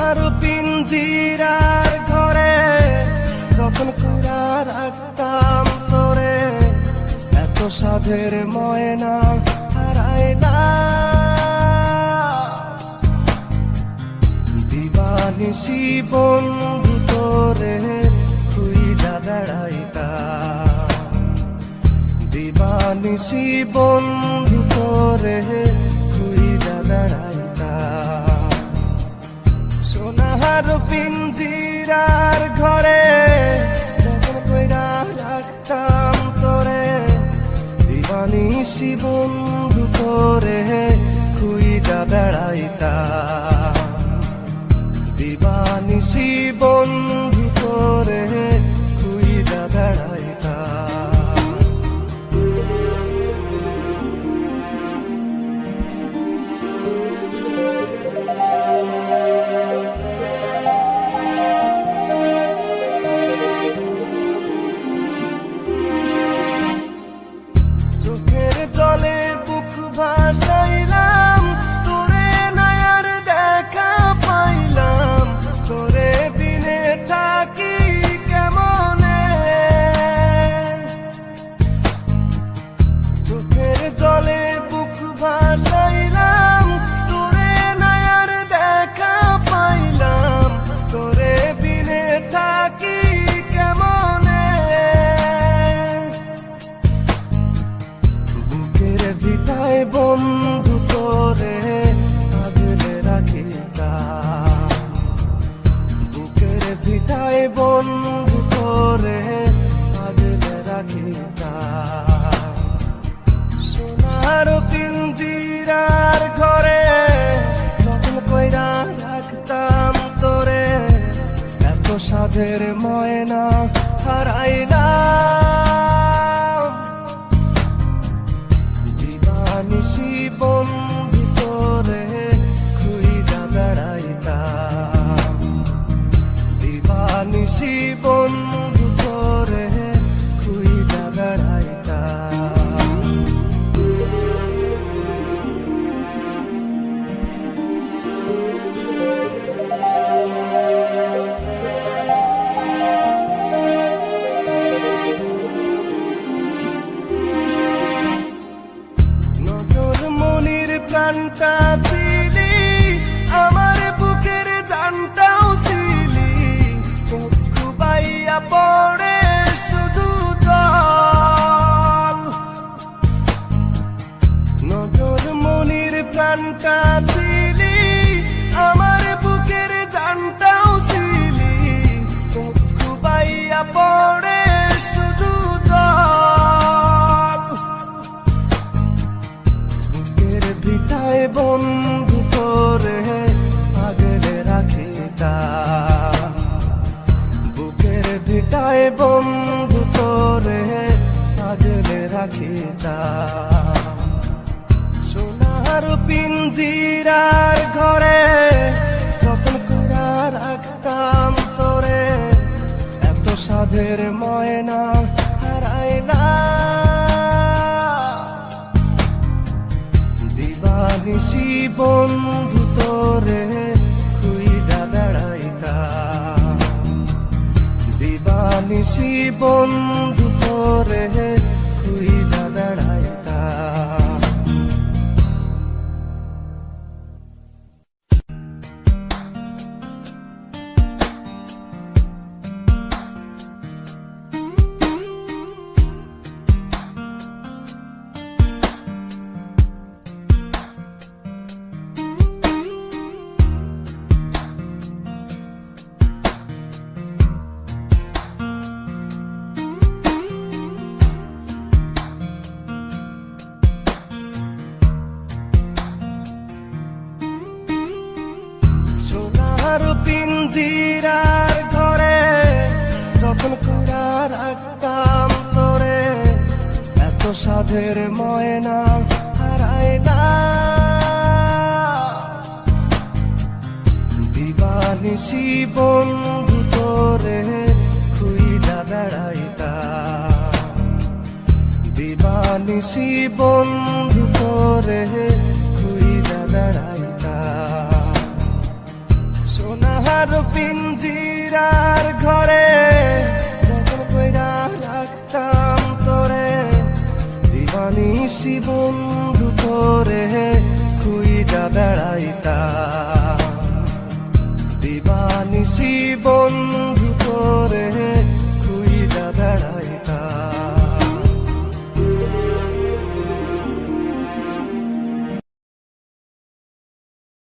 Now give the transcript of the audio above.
সোনার পিঞ্জিরার ঘরে যখন কইরা রাখতাম তোরে, এত সাধের ময়না হারায় না। দিবানিশি বন্ধু তোরে খুইজা বেড়াইতাম, দিবানিশি বন্ধু তোরে খুইজা বেড়াইতাম। সোনার পিঞ্জিরার ঘরে যখন কইরা রাখতাম তোরে, দিবানিশি বন্ধু তোরে খুইজা বেড়াইতাম, দিবানিশি বন্ধু তোরে খুইজা বেড়াইতাম। চোখের জলে বুক ভাসাইলাম, তোরে নয়ার দেখা পাইলাম, তোরে বিনে থাকি কেমনে। চোখের জলে বুক ভাসাইলাম, তোরে নয়ার দেখা পাইলাম, তোরে বিনে থাকি কেমনে। বুকের ভিটায় বন্ধু তোরে আগলে রাখিতাম, বুকের ভিটায় বন্ধু তোরে আগলে রাখিতাম। সোনার পিঞ্জিরার ঘরে যখন কইরা রাখতাম তোরে, এত সাধের ময়না হারাইলাম। দিবানিশি বন্ধু তোরে খুইজা বেড়াইতাম, দিবানিশি বন্ধু তোরে খুইজা বেড়াইতাম। নজর মনির প্রাণটা ছিলি, আমার বুকের জানটাও ছিলি, চক্ষু বাইয়া পড়ে শুধু জল। নজর মনির প্রাণটা ছিলি, আমার বুকের জানটাও ছিলি, চক্ষু বাইয়া পড়ে শুধু জল। বুকের ভিটায় বন্ধু তোরে আগলে রাখিতাম, বুকের ভিটায় বন্ধু তোরে আগলে রাখিতাম। সোনার পিঞ্জিরার ঘরে যখন কইরা রাখতাম তোরে, এত সাধের ময়না হারাইলাম। দিবানিশি বন্ধু তোরে খুইজা বেড়াইতাম, দিবানিশি বন্ধু তোরে খুইজা বেড়াইতাম। সোনার পিঞ্জিরার ঘরে যখন কইরা রাখতাম তোরে, এত সাধের ময়না হারাইলাম। দিবানিশি বন্ধু তোরে খুইজা বেড়াইতাম, দিবানিশি বন্ধু তোরে খুইজা বেড়াইতাম। সোনা সোনার পিঞ্জিরার ঘরে যখন কইরা রাখতাম তোরে, দিবানিশি বন্ধু তোরে খুইজা বেড়াইতাম।